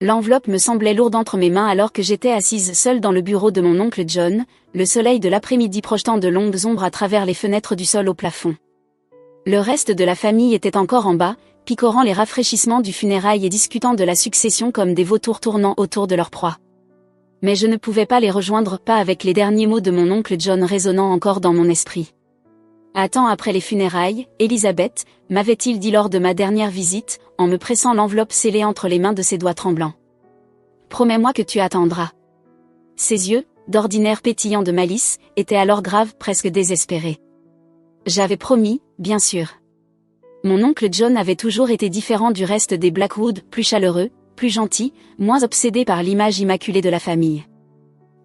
L'enveloppe me semblait lourde entre mes mains alors que j'étais assise seule dans le bureau de mon oncle John, le soleil de l'après-midi projetant de longues ombres à travers les fenêtres du sol au plafond. Le reste de la famille était encore en bas, picorant les rafraîchissements du funérail et discutant de la succession comme des vautours tournant autour de leur proie. Mais je ne pouvais pas les rejoindre, pas avec les derniers mots de mon oncle John résonnant encore dans mon esprit. À temps après les funérailles, Elisabeth, m'avait-il dit lors de ma dernière visite, en me pressant l'enveloppe scellée entre les mains de ses doigts tremblants. Promets-moi que tu attendras. Ses yeux, d'ordinaire pétillants de malice, étaient alors graves, presque désespérés. J'avais promis, bien sûr. Mon oncle John avait toujours été différent du reste des Blackwood, plus chaleureux, plus gentil, moins obsédé par l'image immaculée de la famille.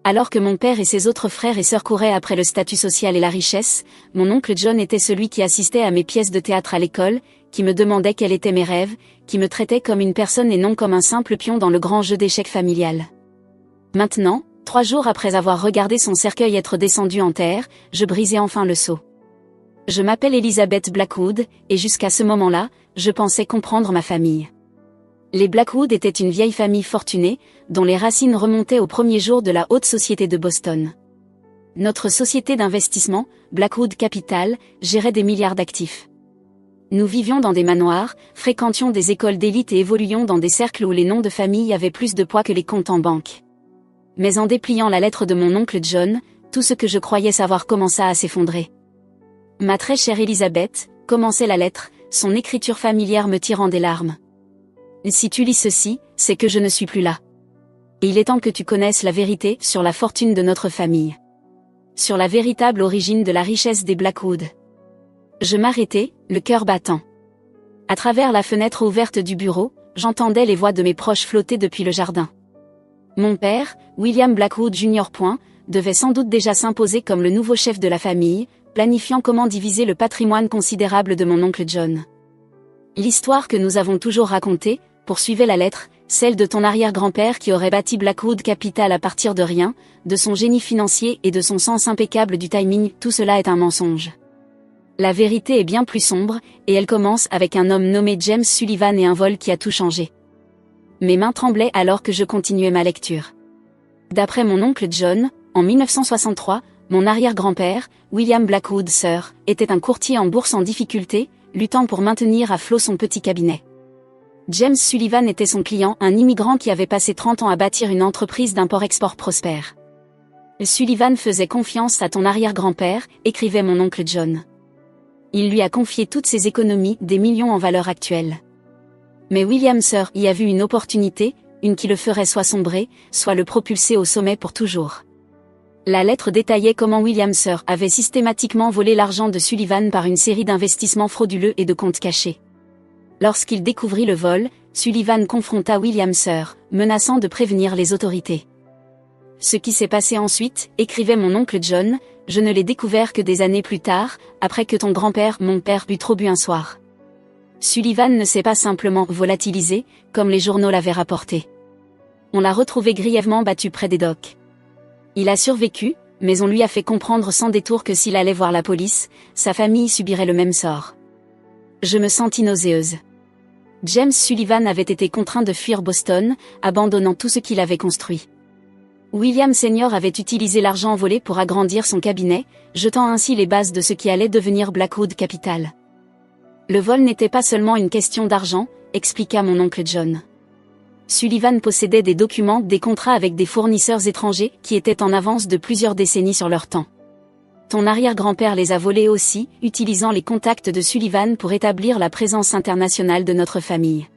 Alors que mon père et ses autres frères et sœurs couraient après le statut social et la richesse, mon oncle John était celui qui assistait à mes pièces de théâtre à l'école, qui me demandait quels étaient mes rêves, qui me traitait comme une personne et non comme un simple pion dans le grand jeu d'échecs familial. Maintenant, 3 jours après avoir regardé son cercueil être descendu en terre, je brisais enfin le sceau. Je m'appelle Elisabeth Blackwood, et jusqu'à ce moment-là, je pensais comprendre ma famille. Les Blackwood étaient une vieille famille fortunée, dont les racines remontaient aux premiers jours de la haute société de Boston. Notre société d'investissement, Blackwood Capital, gérait des milliards d'actifs. Nous vivions dans des manoirs, fréquentions des écoles d'élite et évoluions dans des cercles où les noms de famille avaient plus de poids que les comptes en banque. Mais en dépliant la lettre de mon oncle John, tout ce que je croyais savoir commença à s'effondrer. Ma très chère Elisabeth, commençait la lettre, son écriture familière me tirant des larmes. Si tu lis ceci, c'est que je ne suis plus là. Et il est temps que tu connaisses la vérité sur la fortune de notre famille. Sur la véritable origine de la richesse des Blackwood. Je m'arrêtai, le cœur battant. À travers la fenêtre ouverte du bureau, j'entendais les voix de mes proches flotter depuis le jardin. Mon père, William Blackwood Jr. devait sans doute déjà s'imposer comme le nouveau chef de la famille, planifiant comment diviser le patrimoine considérable de mon oncle John. L'histoire que nous avons toujours racontée, poursuivait la lettre, celle de ton arrière-grand-père qui aurait bâti Blackwood Capital à partir de rien, de son génie financier et de son sens impeccable du timing, tout cela est un mensonge. La vérité est bien plus sombre, et elle commence avec un homme nommé James Sullivan et un vol qui a tout changé. Mes mains tremblaient alors que je continuais ma lecture. D'après mon oncle John, en 1963, mon arrière-grand-père, William Blackwood Sr., était un courtier en bourse en difficulté, luttant pour maintenir à flot son petit cabinet. James Sullivan était son client, un immigrant qui avait passé 30 ans à bâtir une entreprise d'import-export prospère. Sullivan faisait confiance à ton arrière-grand-père, écrivait mon oncle John. Il lui a confié toutes ses économies, des millions en valeur actuelle. Mais William Sr. y a vu une opportunité, une qui le ferait soit sombrer, soit le propulser au sommet pour toujours. La lettre détaillait comment William Sr. avait systématiquement volé l'argent de Sullivan par une série d'investissements frauduleux et de comptes cachés. Lorsqu'il découvrit le vol, Sullivan confronta William Sr., menaçant de prévenir les autorités. Ce qui s'est passé ensuite, écrivait mon oncle John, je ne l'ai découvert que des années plus tard, après que ton grand-père, mon père, eut trop bu un soir. Sullivan ne s'est pas simplement volatilisé, comme les journaux l'avaient rapporté. On l'a retrouvé grièvement battu près des docks. Il a survécu, mais on lui a fait comprendre sans détour que s'il allait voir la police, sa famille subirait le même sort. Je me sentis nauséeuse. James Sullivan avait été contraint de fuir Boston, abandonnant tout ce qu'il avait construit. William Sr. avait utilisé l'argent volé pour agrandir son cabinet, jetant ainsi les bases de ce qui allait devenir Blackwood Capital. Le vol n'était pas seulement une question d'argent, expliqua mon oncle John. Sullivan possédait des documents, des contrats avec des fournisseurs étrangers qui étaient en avance de plusieurs décennies sur leur temps. Ton arrière-grand-père les a volés aussi, utilisant les contacts de Sullivan pour établir la présence internationale de notre famille.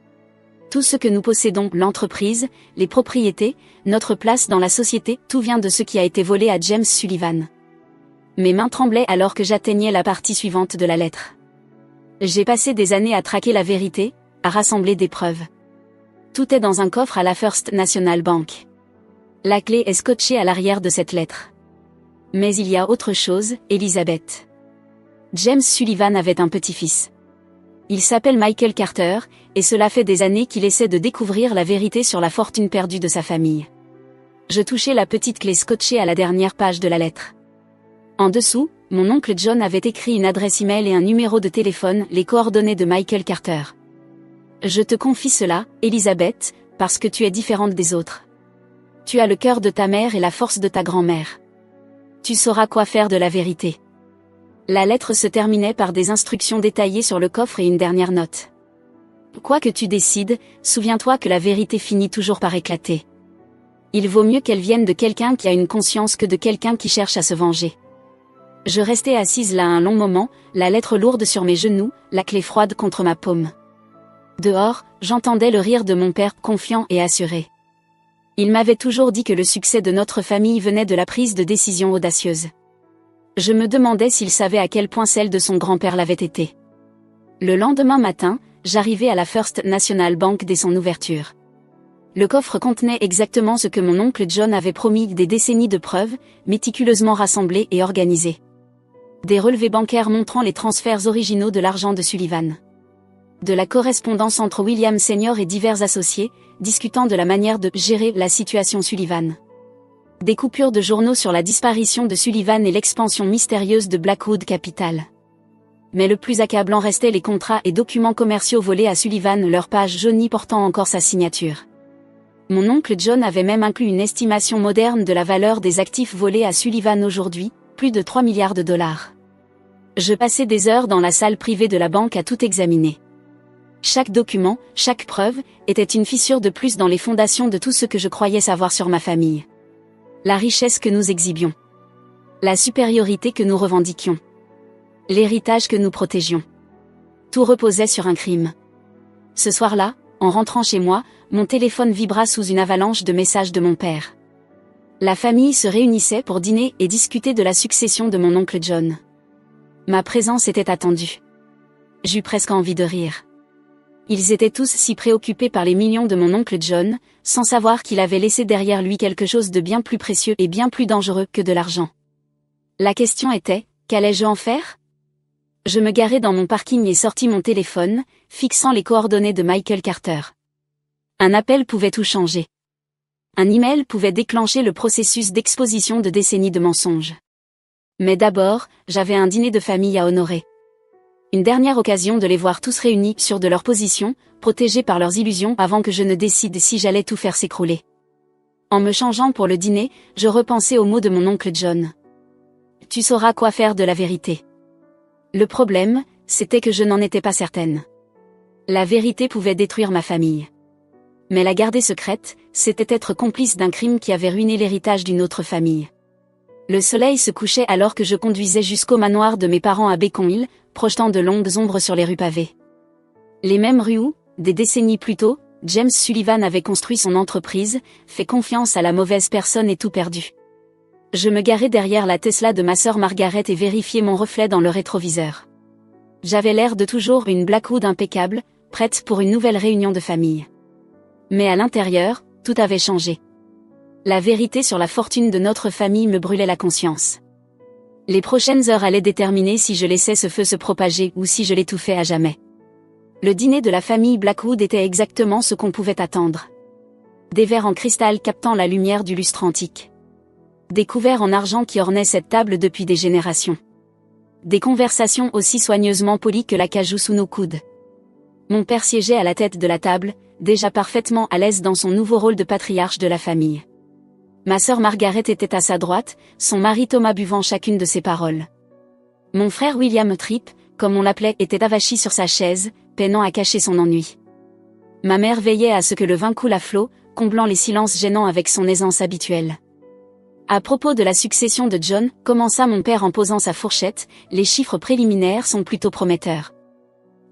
Tout ce que nous possédons, l'entreprise, les propriétés, notre place dans la société, tout vient de ce qui a été volé à James Sullivan. Mes mains tremblaient alors que j'atteignais la partie suivante de la lettre. J'ai passé des années à traquer la vérité, à rassembler des preuves. Tout est dans un coffre à la First National Bank. La clé est scotchée à l'arrière de cette lettre. Mais il y a autre chose, Elisabeth. James Sullivan avait un petit-fils. Il s'appelle Michael Carter, et cela fait des années qu'il essaie de découvrir la vérité sur la fortune perdue de sa famille. Je touchai la petite clé scotchée à la dernière page de la lettre. En dessous, mon oncle John avait écrit une adresse email et un numéro de téléphone, les coordonnées de Michael Carter. Je te confie cela, Elisabeth, parce que tu es différente des autres. Tu as le cœur de ta mère et la force de ta grand-mère. Tu sauras quoi faire de la vérité. » La lettre se terminait par des instructions détaillées sur le coffre et une dernière note. « Quoi que tu décides, souviens-toi que la vérité finit toujours par éclater. Il vaut mieux qu'elle vienne de quelqu'un qui a une conscience que de quelqu'un qui cherche à se venger. » Je restais assise là un long moment, la lettre lourde sur mes genoux, la clé froide contre ma paume. Dehors, j'entendais le rire de mon père, confiant et assuré. Il m'avait toujours dit que le succès de notre famille venait de la prise de décision audacieuse. Je me demandais s'il savait à quel point celle de son grand-père l'avait été. Le lendemain matin, j'arrivai à la First National Bank dès son ouverture. Le coffre contenait exactement ce que mon oncle John avait promis, des décennies de preuves, méticuleusement rassemblées et organisées. Des relevés bancaires montrant les transferts originaux de l'argent de Sullivan. De la correspondance entre William Senior et divers associés, discutant de la manière de gérer la situation Sullivan. Des coupures de journaux sur la disparition de Sullivan et l'expansion mystérieuse de Blackwood Capital. Mais le plus accablant restait les contrats et documents commerciaux volés à Sullivan, leur page jaunie portant encore sa signature. Mon oncle John avait même inclus une estimation moderne de la valeur des actifs volés à Sullivan aujourd'hui, plus de 3 milliards de dollars. Je passais des heures dans la salle privée de la banque à tout examiner. Chaque document, chaque preuve, était une fissure de plus dans les fondations de tout ce que je croyais savoir sur ma famille. La richesse que nous exhibions. La supériorité que nous revendiquions. L'héritage que nous protégions. Tout reposait sur un crime. Ce soir-là, en rentrant chez moi, mon téléphone vibra sous une avalanche de messages de mon père. La famille se réunissait pour dîner et discuter de la succession de mon oncle John. Ma présence était attendue. J'eus presque envie de rire. Ils étaient tous si préoccupés par les millions de mon oncle John, sans savoir qu'il avait laissé derrière lui quelque chose de bien plus précieux et bien plus dangereux que de l'argent. La question était, qu'allais-je en faire ? Je me garai dans mon parking et sortis mon téléphone, fixant les coordonnées de Michael Carter. Un appel pouvait tout changer. Un email pouvait déclencher le processus d'exposition de décennies de mensonges. Mais d'abord, j'avais un dîner de famille à honorer. Une dernière occasion de les voir tous réunis sûrs de leur position, protégés par leurs illusions avant que je ne décide si j'allais tout faire s'écrouler. En me changeant pour le dîner, je repensais aux mots de mon oncle John. « Tu sauras quoi faire de la vérité. » Le problème, c'était que je n'en étais pas certaine. La vérité pouvait détruire ma famille. Mais la garder secrète, c'était être complice d'un crime qui avait ruiné l'héritage d'une autre famille. Le soleil se couchait alors que je conduisais jusqu'au manoir de mes parents à Beacon Hill, projetant de longues ombres sur les rues pavées. Les mêmes rues où, des décennies plus tôt, James Sullivan avait construit son entreprise, fait confiance à la mauvaise personne et tout perdu. Je me garai derrière la Tesla de ma sœur Margaret et vérifiai mon reflet dans le rétroviseur. J'avais l'air de toujours une Blackwood impeccable, prête pour une nouvelle réunion de famille. Mais à l'intérieur, tout avait changé. La vérité sur la fortune de notre famille me brûlait la conscience. Les prochaines heures allaient déterminer si je laissais ce feu se propager ou si je l'étouffais à jamais. Le dîner de la famille Blackwood était exactement ce qu'on pouvait attendre. Des verres en cristal captant la lumière du lustre antique. Des couverts en argent qui ornaient cette table depuis des générations. Des conversations aussi soigneusement polies que l'acajou sous nos coudes. Mon père siégeait à la tête de la table, déjà parfaitement à l'aise dans son nouveau rôle de patriarche de la famille. Ma sœur Margaret était à sa droite, son mari Thomas buvant chacune de ses paroles. Mon frère William Tripp, comme on l'appelait, était avachi sur sa chaise, peinant à cacher son ennui. Ma mère veillait à ce que le vin coule à flot, comblant les silences gênants avec son aisance habituelle. À propos de la succession de John, commença mon père en posant sa fourchette, les chiffres préliminaires sont plutôt prometteurs.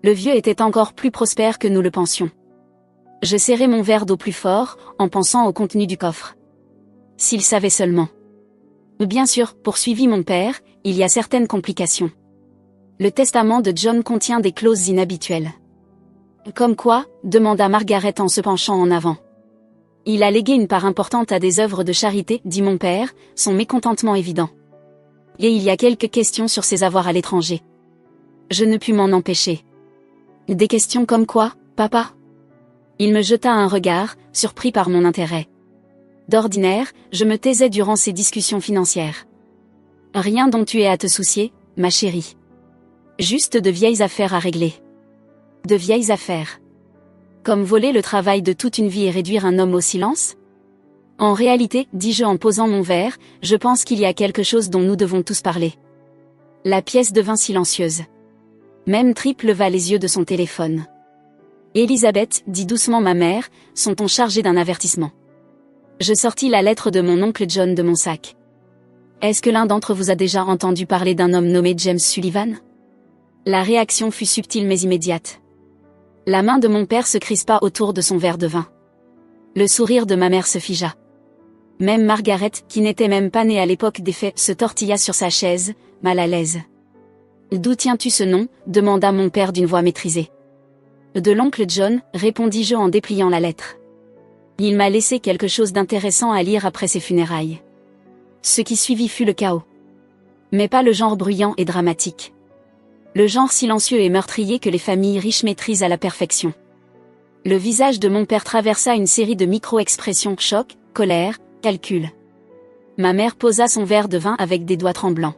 Le vieux était encore plus prospère que nous le pensions. Je serrai mon verre d'eau plus fort, en pensant au contenu du coffre. S'il savait seulement. Bien sûr, poursuivit mon père, il y a certaines complications. Le testament de John contient des clauses inhabituelles. Comme quoi, demanda Margaret en se penchant en avant. Il a légué une part importante à des œuvres de charité, dit mon père, son mécontentement évident. Et il y a quelques questions sur ses avoirs à l'étranger. Je ne pus m'en empêcher. Des questions comme quoi, papa ? Il me jeta un regard, surpris par mon intérêt. D'ordinaire, je me taisais durant ces discussions financières. Rien dont tu aies à te soucier, ma chérie. Juste de vieilles affaires à régler. De vieilles affaires. Comme voler le travail de toute une vie et réduire un homme au silence? En réalité, dis-je en posant mon verre, je pense qu'il y a quelque chose dont nous devons tous parler. La pièce devint silencieuse. Même Trip leva les yeux de son téléphone. Elisabeth, dit doucement ma mère, son ton chargé d'un avertissement. Je sortis la lettre de mon oncle John de mon sac. Est-ce que l'un d'entre vous a déjà entendu parler d'un homme nommé James Sullivan? La réaction fut subtile mais immédiate. La main de mon père se crispa autour de son verre de vin. Le sourire de ma mère se figea. Même Margaret, qui n'était même pas née à l'époque des faits, se tortilla sur sa chaise, mal à l'aise. D'où tiens-tu ce nom? Demanda mon père d'une voix maîtrisée. De l'oncle John, répondis-je en dépliant la lettre. Il m'a laissé quelque chose d'intéressant à lire après ses funérailles. Ce qui suivit fut le chaos. Mais pas le genre bruyant et dramatique. Le genre silencieux et meurtrier que les familles riches maîtrisent à la perfection. Le visage de mon père traversa une série de micro-expressions: choc, colère, calcul. Ma mère posa son verre de vin avec des doigts tremblants.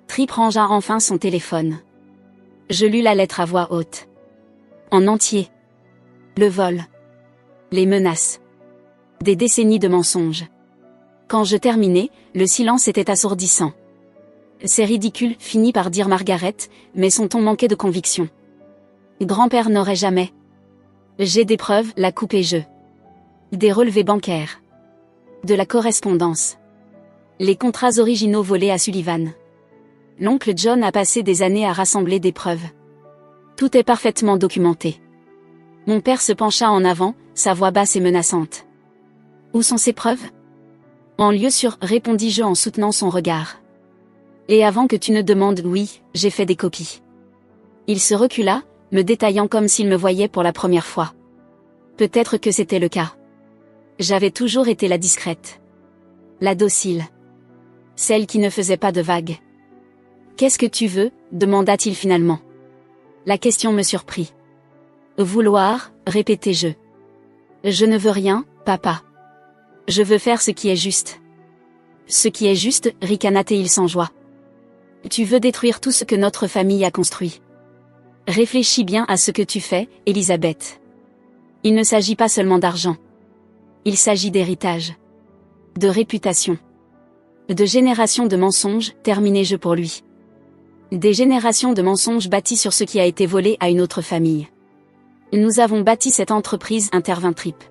Trip rangea enfin son téléphone. Je lus la lettre à voix haute. En entier. Le vol. Les menaces. Des décennies de mensonges. Quand je terminai, le silence était assourdissant. C'est ridicule, finit par dire Margaret, mais son ton manquait de conviction. Grand-père n'aurait jamais. J'ai des preuves, la coupai-je. Des relevés bancaires. De la correspondance. Les contrats originaux volés à Sullivan. L'oncle John a passé des années à rassembler des preuves. Tout est parfaitement documenté. Mon père se pencha en avant, sa voix basse et menaçante. Où sont ces preuves? En lieu sûr, répondis-je en soutenant son regard. Et avant que tu ne demandes, oui, j'ai fait des copies. Il se recula, me détaillant comme s'il me voyait pour la première fois. Peut-être que c'était le cas. J'avais toujours été la discrète. La docile. Celle qui ne faisait pas de vagues. Qu'est-ce que tu veux? Demanda-t-il finalement. La question me surprit. Vouloir, répétai-je. Je ne veux rien, papa. Je veux faire ce qui est juste. Ce qui est juste, ricana-t-il sans joie. Tu veux détruire tout ce que notre famille a construit. Réfléchis bien à ce que tu fais, Elisabeth. Il ne s'agit pas seulement d'argent. Il s'agit d'héritage. De réputation. De générations de mensonges, terminai-je pour lui. Des générations de mensonges bâtis sur ce qui a été volé à une autre famille. Nous avons bâti cette entreprise, intervint Trip.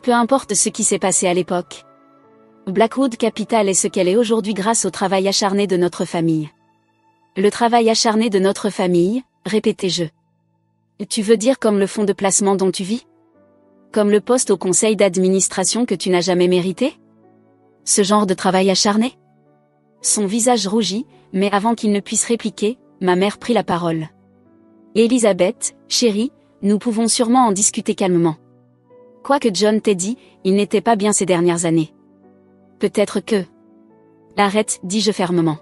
Peu importe ce qui s'est passé à l'époque. Blackwood Capital est ce qu'elle est aujourd'hui grâce au travail acharné de notre famille. Le travail acharné de notre famille, répétai-je. Tu veux dire comme le fonds de placement dont tu vis? Comme le poste au conseil d'administration que tu n'as jamais mérité? Ce genre de travail acharné? Son visage rougit, mais avant qu'il ne puisse répliquer, ma mère prit la parole. Elisabeth, chérie, nous pouvons sûrement en discuter calmement. Quoi que John t'ait dit, il n'était pas bien ces dernières années. Peut-être que... Arrête, dis-je fermement.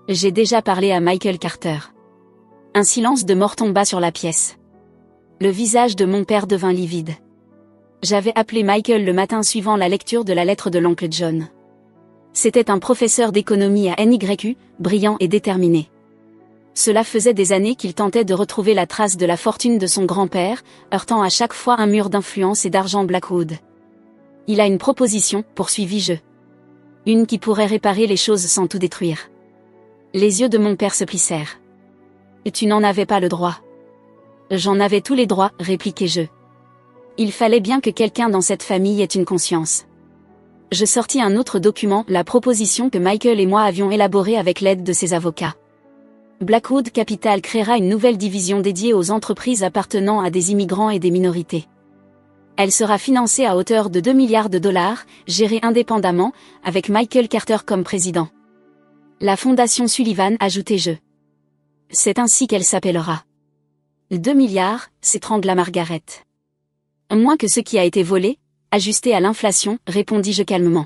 J'ai déjà parlé à Michael Carter. Un silence de mort tomba sur la pièce. Le visage de mon père devint livide. J'avais appelé Michael le matin suivant la lecture de la lettre de l'oncle John. C'était un professeur d'économie à NYU, brillant et déterminé. Cela faisait des années qu'il tentait de retrouver la trace de la fortune de son grand-père, heurtant à chaque fois un mur d'influence et d'argent Blackwood. Il a une proposition, poursuivis-je. Une qui pourrait réparer les choses sans tout détruire. Les yeux de mon père se plissèrent. Tu n'en avais pas le droit. J'en avais tous les droits, répliquai-je. Il fallait bien que quelqu'un dans cette famille ait une conscience. Je sortis un autre document, la proposition que Michael et moi avions élaborée avec l'aide de ses avocats. Blackwood Capital créera une nouvelle division dédiée aux entreprises appartenant à des immigrants et des minorités. Elle sera financée à hauteur de 2 milliards de dollars, gérée indépendamment, avec Michael Carter comme président. La fondation Sullivan, ajoutai-je. C'est ainsi qu'elle s'appellera. 2 milliards, s'étrangla Margaret. Moins que ce qui a été volé, ajusté à l'inflation, répondis-je calmement.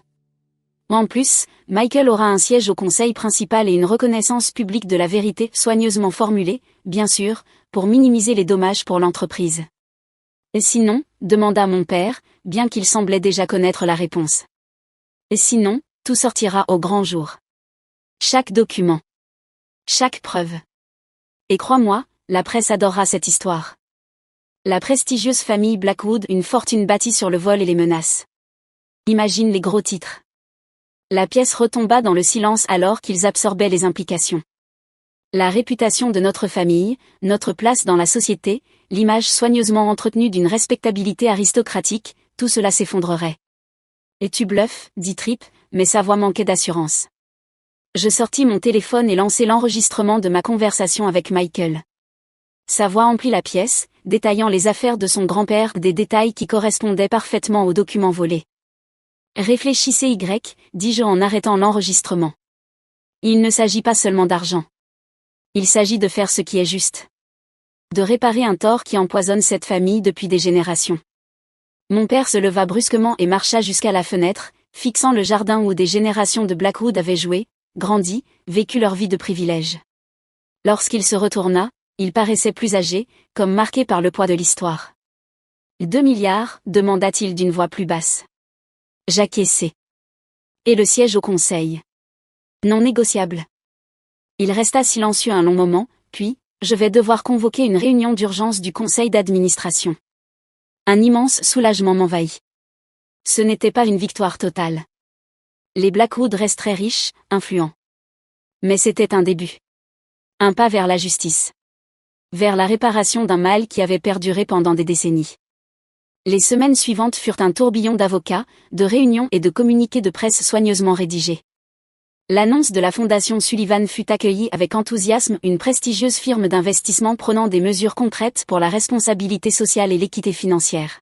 En plus, Michael aura un siège au conseil principal et une reconnaissance publique de la vérité, soigneusement formulée, bien sûr, pour minimiser les dommages pour l'entreprise. Et sinon, demanda mon père, bien qu'il semblait déjà connaître la réponse. Et sinon, tout sortira au grand jour. Chaque document. Chaque preuve. Et crois-moi, la presse adorera cette histoire. La prestigieuse famille Blackwood, une fortune bâtie sur le vol et les menaces. Imagine les gros titres. La pièce retomba dans le silence alors qu'ils absorbaient les implications. La réputation de notre famille, notre place dans la société, l'image soigneusement entretenue d'une respectabilité aristocratique, tout cela s'effondrerait. « Et tu bluffes » dit Tripp, mais sa voix manquait d'assurance. Je sortis mon téléphone et lançai l'enregistrement de ma conversation avec Michael. Sa voix emplit la pièce, détaillant les affaires de son grand-père, des détails qui correspondaient parfaitement aux documents volés. Réfléchissez dis-je en arrêtant l'enregistrement. Il ne s'agit pas seulement d'argent. Il s'agit de faire ce qui est juste. De réparer un tort qui empoisonne cette famille depuis des générations. Mon père se leva brusquement et marcha jusqu'à la fenêtre, fixant le jardin où des générations de Blackwood avaient joué, grandi, vécu leur vie de privilège. Lorsqu'il se retourna, il paraissait plus âgé, comme marqué par le poids de l'histoire. « 2 milliards » demanda-t-il d'une voix plus basse. J'acquiesçai. Et le siège au conseil. Non négociable. Il resta silencieux un long moment, puis, je vais devoir convoquer une réunion d'urgence du conseil d'administration. Un immense soulagement m'envahit. Ce n'était pas une victoire totale. Les Blackwood resteraient riches, influents. Mais c'était un début. Un pas vers la justice. Vers la réparation d'un mal qui avait perduré pendant des décennies. Les semaines suivantes furent un tourbillon d'avocats, de réunions et de communiqués de presse soigneusement rédigés. L'annonce de la Fondation Sullivan fut accueillie avec enthousiasme, une prestigieuse firme d'investissement prenant des mesures concrètes pour la responsabilité sociale et l'équité financière.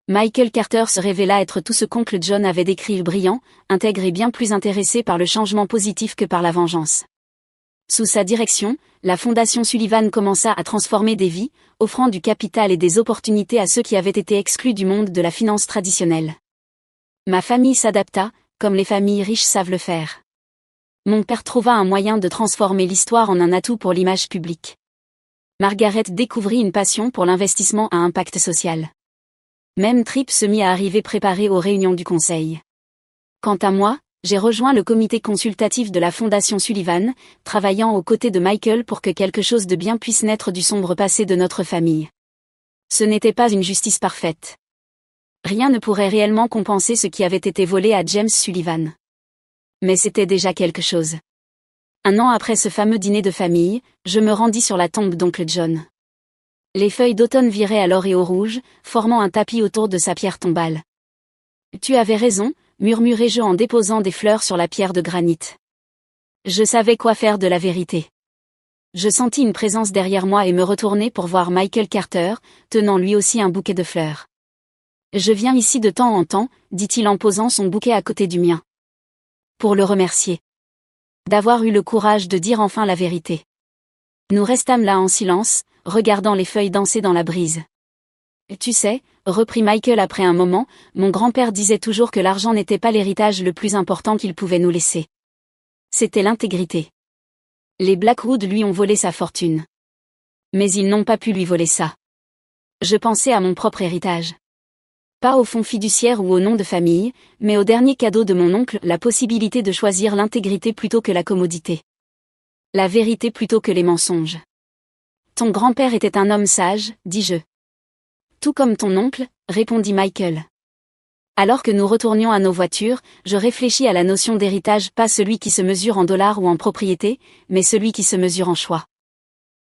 Michael Carter se révéla être tout ce qu'oncle John avait décrit, brillant, intègre et bien plus intéressé par le changement positif que par la vengeance. Sous sa direction, la Fondation Sullivan commença à transformer des vies, offrant du capital et des opportunités à ceux qui avaient été exclus du monde de la finance traditionnelle. Ma famille s'adapta, comme les familles riches savent le faire. Mon père trouva un moyen de transformer l'histoire en un atout pour l'image publique. Margaret découvrit une passion pour l'investissement à impact social. Même Tripp se mit à arriver préparé aux réunions du conseil. Quant à moi, j'ai rejoint le comité consultatif de la Fondation Sullivan, travaillant aux côtés de Michael pour que quelque chose de bien puisse naître du sombre passé de notre famille. Ce n'était pas une justice parfaite. Rien ne pourrait réellement compenser ce qui avait été volé à James Sullivan. Mais c'était déjà quelque chose. 1 an après ce fameux dîner de famille, je me rendis sur la tombe d'oncle John. Les feuilles d'automne viraient à l'or et au rouge, formant un tapis autour de sa pierre tombale. « Tu avais raison », murmurai-je en déposant des fleurs sur la pierre de granit. Je savais quoi faire de la vérité. Je sentis une présence derrière moi et me retournai pour voir Michael Carter, tenant lui aussi un bouquet de fleurs. « Je viens ici de temps en temps », dit-il en posant son bouquet à côté du mien. Pour le remercier. D'avoir eu le courage de dire enfin la vérité. Nous restâmes là en silence, regardant les feuilles danser dans la brise. Tu sais, reprit Michael après un moment, mon grand-père disait toujours que l'argent n'était pas l'héritage le plus important qu'il pouvait nous laisser. C'était l'intégrité. Les Blackwood lui ont volé sa fortune. Mais ils n'ont pas pu lui voler ça. Je pensais à mon propre héritage. Pas au fonds fiduciaire ou au nom de famille, mais au dernier cadeau de mon oncle, la possibilité de choisir l'intégrité plutôt que la commodité. La vérité plutôt que les mensonges. Ton grand-père était un homme sage, dis-je. Tout comme ton oncle, répondit Michael. Alors que nous retournions à nos voitures, je réfléchis à la notion d'héritage, pas celui qui se mesure en dollars ou en propriété, mais celui qui se mesure en choix.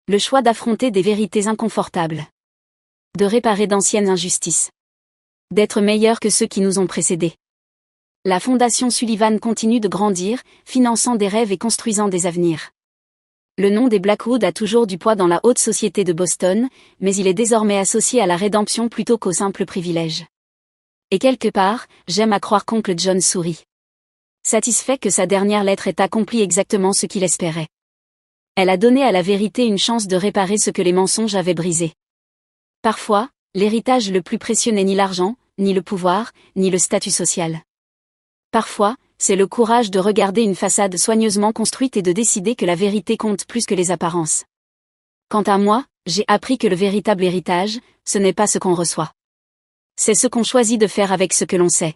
Le choix d'affronter des vérités inconfortables. De réparer d'anciennes injustices. D'être meilleurs que ceux qui nous ont précédés. La Fondation Sullivan continue de grandir, finançant des rêves et construisant des avenirs. Le nom des Blackwood a toujours du poids dans la haute société de Boston, mais il est désormais associé à la rédemption plutôt qu'au simple privilège. Et quelque part, j'aime à croire qu'oncle John sourit. Satisfait que sa dernière lettre ait accompli exactement ce qu'il espérait. Elle a donné à la vérité une chance de réparer ce que les mensonges avaient brisé. Parfois, l'héritage le plus précieux n'est ni l'argent, ni le pouvoir, ni le statut social. Parfois, c'est le courage de regarder une façade soigneusement construite et de décider que la vérité compte plus que les apparences. Quant à moi, j'ai appris que le véritable héritage, ce n'est pas ce qu'on reçoit. C'est ce qu'on choisit de faire avec ce que l'on sait.